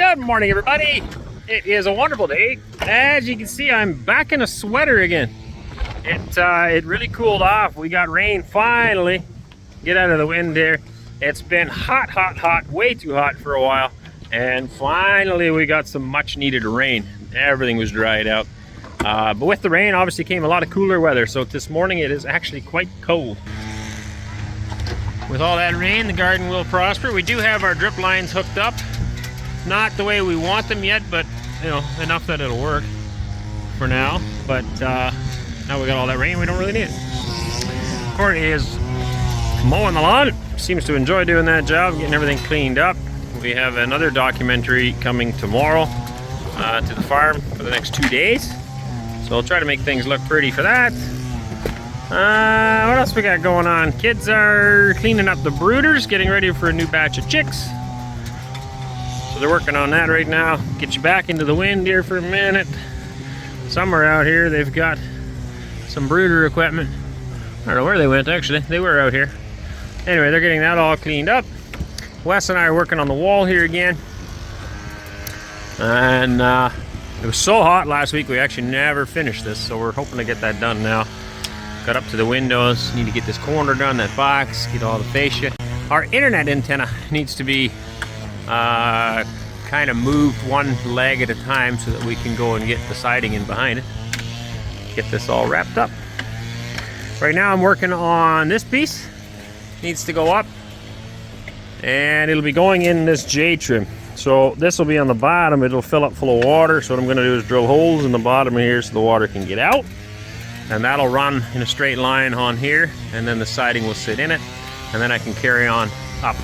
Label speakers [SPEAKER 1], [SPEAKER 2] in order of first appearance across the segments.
[SPEAKER 1] Good morning, everybody. It is a wonderful day. As you can see, I'm back in a sweater again. It really cooled off. We got rain finally. Get out of the wind here. It's been hot, way too hot for a while. And finally we got some much needed rain. Everything was dried out. But with the rain obviously came a lot of cooler weather. So this morning it is actually quite cold. With all that rain, the garden will prosper. We do have our drip lines hooked up. Not the way we want them yet, but you know, enough that it'll work for now. But now we got all that rain, we don't really need it. Courtney is mowing the lawn. Seems to enjoy doing that job, getting everything cleaned up. We have another documentary coming tomorrow to the farm for the next 2 days. So I'll try to make things look pretty for that. What else we got going on? Kids are cleaning up the brooders, getting ready for a new batch of chicks. So they're working on that right now. Get you back into the wind here for a minute. Somewhere out here they've got some brooder equipment. I don't know where they went actually. They were out here. Anyway, they're getting that all cleaned up. Wes and I are working on the wall here again. And it was so hot last week we actually never finished this, so we're hoping to get that done now. Got up to the windows, need to get this corner done, that box, get all the fascia. Our internet antenna needs to be kind of moved one leg at a time so that we can go and get the siding in behind it. Get this all wrapped up. Right now I'm working on this piece. Needs to go up. And it'll be going in this J trim. So this will be on the bottom, it'll fill up full of water. So what I'm gonna do is drill holes in the bottom here so the water can get out. And that'll run in a straight line on here, and then the siding will sit in it, and then I can carry on up.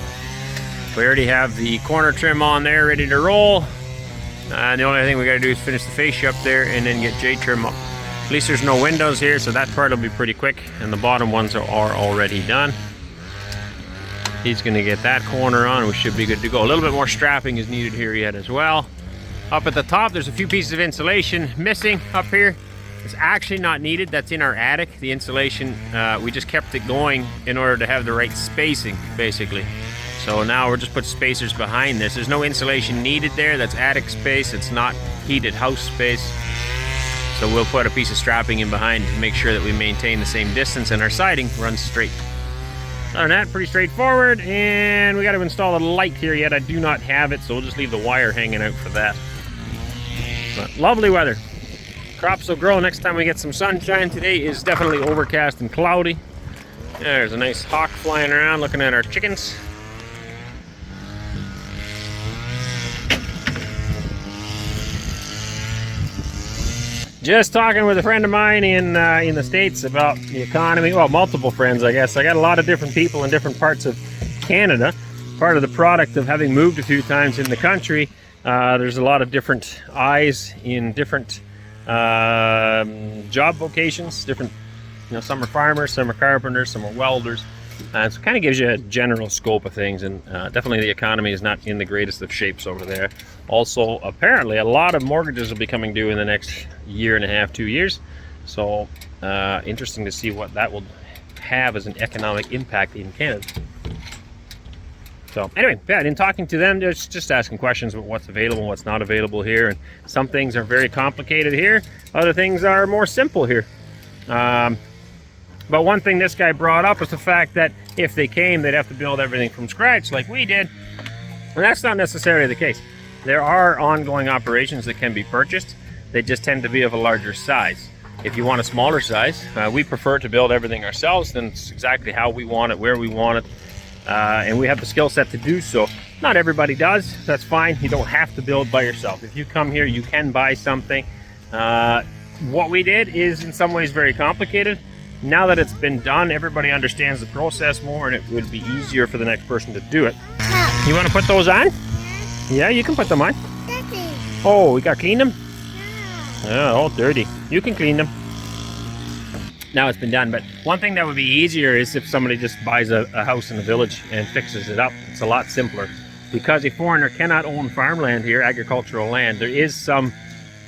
[SPEAKER 1] We already have the corner trim on there ready to roll. The only thing we gotta do is finish the fascia up there and then get J trim up. At least there's no windows here, so that part will be pretty quick, and the bottom ones are already done. He's gonna get that corner on, we should be good to go. A little bit more strapping is needed here yet as well. Up at the top, there's a few pieces of insulation missing up here. It's actually not needed, that's in our attic. The insulation, we just kept it going in order to have the right spacing, basically. So now we're just put spacers behind this. There's no insulation needed there, that's attic space, it's not heated house space. So we'll put a piece of strapping in behind to make sure that we maintain the same distance and our siding runs straight. Other than that, pretty straightforward, and we got to install a light here yet. I do not have it, so we'll just leave the wire hanging out for that. But lovely weather. Crops will grow next time we get some sunshine. Today is definitely overcast and cloudy. There's a nice hawk flying around looking at our chickens. Just talking with a friend of mine in the States about the economy. Well, multiple friends, I guess. I got a lot of different people in different parts of Canada. Part of the product of having moved a few times in the country, there's a lot of different eyes in different job vocations. Different, you know, some are farmers, some are carpenters, some are welders. And so it kind of gives you a general scope of things, and definitely the economy is not in the greatest of shapes over there. Also, apparently a lot of mortgages will be coming due in the next year and a half, 2 years. So interesting to see what that will have as an economic impact in Canada. So anyway, yeah, in talking to them, just asking questions about what's available and what's not available here. And some things are very complicated here, other things are more simple here. But one thing this guy brought up was the fact that if they came, they'd have to build everything from scratch like we did. And that's not necessarily the case. There are ongoing operations that can be purchased. They just tend to be of a larger size. If you want a smaller size, we prefer to build everything ourselves. Then it's exactly how we want it, where we want it. And we have the skill set to do so. Not everybody does. That's fine. You don't have to build by yourself. If you come here, you can buy something. What we did is in some ways very complicated. Now that it's been done, everybody understands the process more, and it would be easier for the next person to do it. You want to put those on? Yeah, you can put them on.
[SPEAKER 2] Dirty.
[SPEAKER 1] Oh, we got to clean them? Yeah, all dirty. You can clean them. Now it's been done, but one thing that would be easier is if somebody just buys a house in the village and fixes it up. It's a lot simpler. Because a foreigner cannot own farmland here, agricultural land, there is some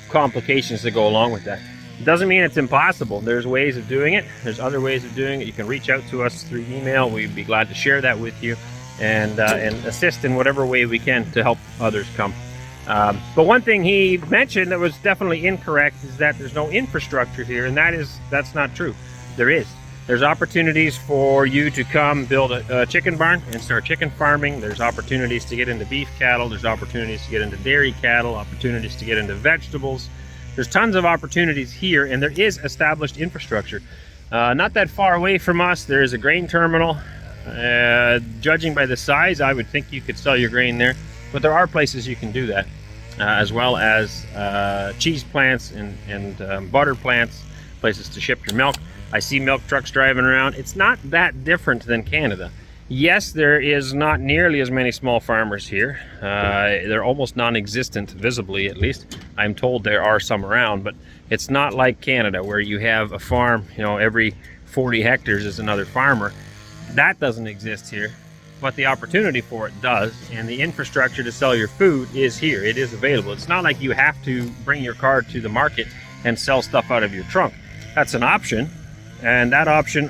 [SPEAKER 1] complications that go along with that. It doesn't mean it's impossible. There's ways of doing it. There's other ways of doing it. You can reach out to us through email. We'd be glad to share that with you and assist in whatever way we can to help others come. But one thing he mentioned that was definitely incorrect is that there's no infrastructure here, and that's not true. There is. There's opportunities for you to come build a chicken barn and start chicken farming. There's opportunities to get into beef cattle. There's opportunities to get into dairy cattle, opportunities to get into vegetables. There's tons of opportunities here, and there is established infrastructure. Not that far away from us, there is a grain terminal. Judging by the size, I would think you could sell your grain there, but there are places you can do that, as well as cheese plants and butter plants, places to ship your milk. I see milk trucks driving around. It's not that different than Canada. Yes, there is not nearly as many small farmers here. They're almost non-existent, visibly at least. I'm told there are some around, but it's not like Canada where you have a farm, you know, every 40 hectares is another farmer. That doesn't exist here, but the opportunity for it does, and the infrastructure to sell your food is here. It is available. It's not like you have to bring your car to the market and sell stuff out of your trunk. That's an option. And that option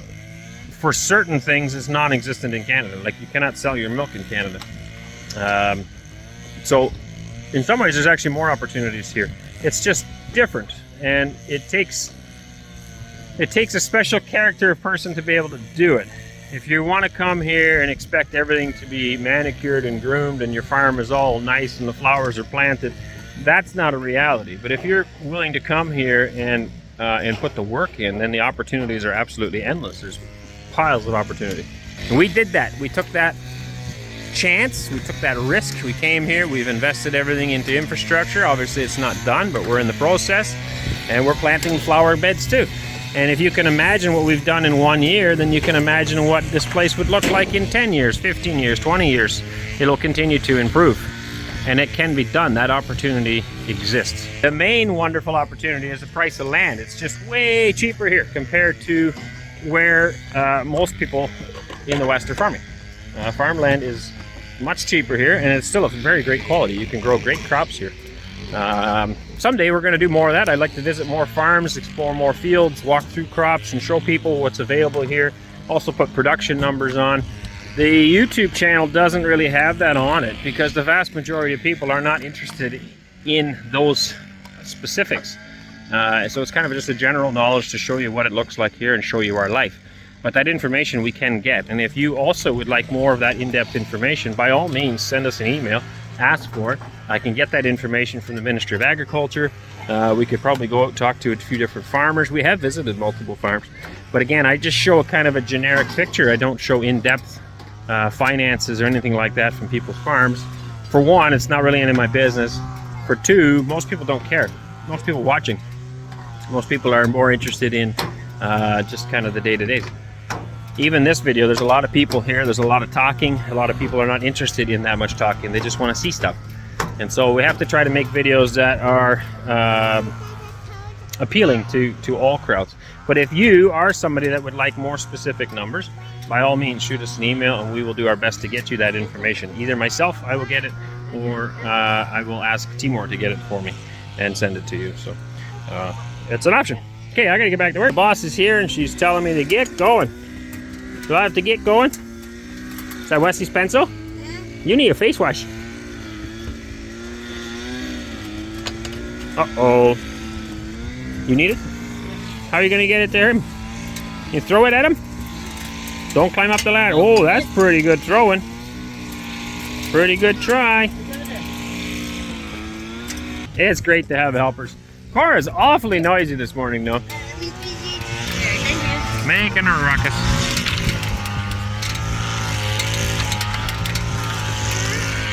[SPEAKER 1] for certain things is non-existent in Canada. Like, you cannot sell your milk in Canada. So in some ways there's actually more opportunities here. It's just different, and it takes a special character of person to be able to do it. If you want to come here and expect everything to be manicured and groomed and your farm is all nice and the flowers are planted, that's not a reality. But if you're willing to come here and put the work in, then the opportunities are absolutely endless. There's piles of opportunity. And we did that. We took that chance. We took that risk. We came here. We've invested everything into infrastructure. Obviously, it's not done, but we're in the process. And we're planting flower beds too. And if you can imagine what we've done in 1 year, then you can imagine what this place would look like in 10 years, 15 years, 20 years. It'll continue to improve. And it can be done. That opportunity exists. The main wonderful opportunity is the price of land. It's just way cheaper here compared to where most people in the West are farming. Farmland is much cheaper here, and it's still of very great quality. You can grow great crops here. Someday we're going to do more of that. I'd like to visit more farms, explore more fields, walk through crops, and show people what's available here. Also put production numbers on. The YouTube channel doesn't really have that on it because the vast majority of people are not interested in those specifics. So it's kind of just a general knowledge to show you what it looks like here and show you our life. But that information we can get. And if you also would like more of that in-depth information, by all means, send us an email, ask for it. I can get that information from the Ministry of Agriculture. We could probably go out and talk to a few different farmers. We have visited multiple farms. But again, I just show a kind of a generic picture. I don't show in-depth finances or anything like that from people's farms. For one, it's not really any of my business. For two, most people don't care. Most people watching, most people are more interested in just kind of the day-to-days. Even this video, there's a lot of people here, there's a lot of talking. A lot of people are not interested in that much talking. They just want to see stuff. And so we have to try to make videos that are appealing to all crowds. But if you are somebody that would like more specific numbers, by all means, shoot us an email and we will do our best to get you that information. Either myself, I will get it, or I will ask Timur to get it for me and send it to you. So it's an option. Okay, I gotta get back to work. The boss is here and she's telling me to get going. Do I have to get going? Is that Wesley's pencil? You need a face wash. Uh-oh. You need it? How are you gonna get it to him? You throw it at him? Don't climb up the ladder. Oh, that's pretty good throwing. Pretty good try. It's great to have helpers. Cora's awfully noisy this morning, though. Making a ruckus.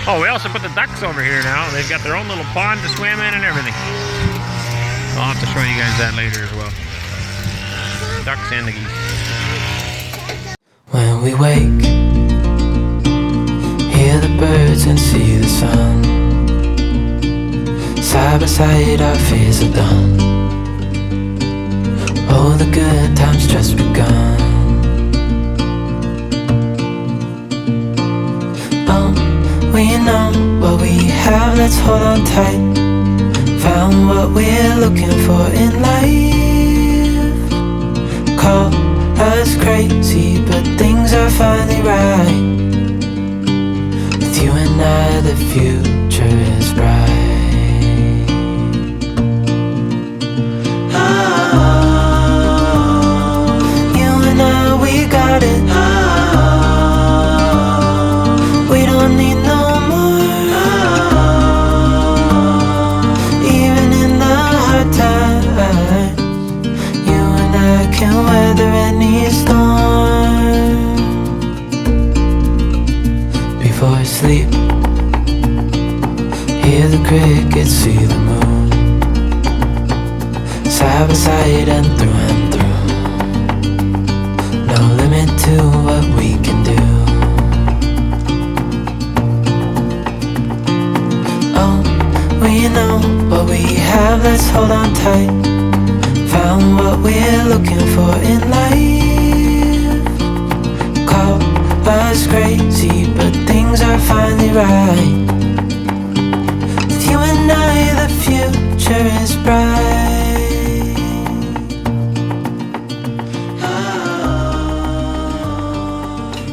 [SPEAKER 1] Oh, we also put the ducks over here now. They've got their own little pond to swim in and everything. I'll have to show you guys that later as well. Ducks and the geese.
[SPEAKER 2] When we wake, hear the birds and see the sun. Side by side our fears are done. All the good times just begun. We know what we have, let's hold on tight. Found what we're looking for in life. Call us crazy, but things are finally right. With you and I, the future is bright. Hear the crickets, see the moon, side by side and through. No limit to what we can do. Oh, we know what we have, let's hold on tight. Found what we're looking for in life. Call us crazy, but things are finally right. With you and I, the future is bright.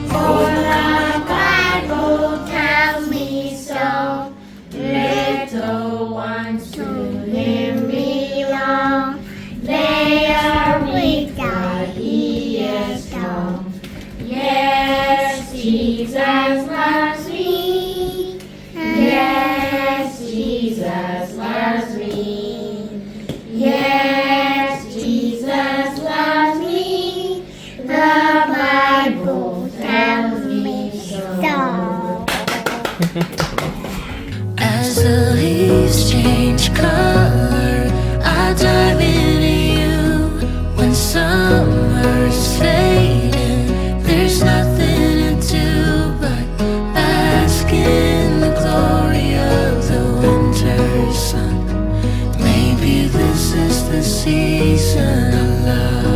[SPEAKER 3] For the Bible tells me so. Little ones to Him belong. They are weak, but He is strong. Yes, Jesus loves me. Yes, Jesus loves me. Yes, Jesus loves me. The Bible tells me so.
[SPEAKER 4] As the leaves change color, I dive into you. When summer's fading, there's nothing to do but bask in the glory of the winter sun. Maybe this is the season of love.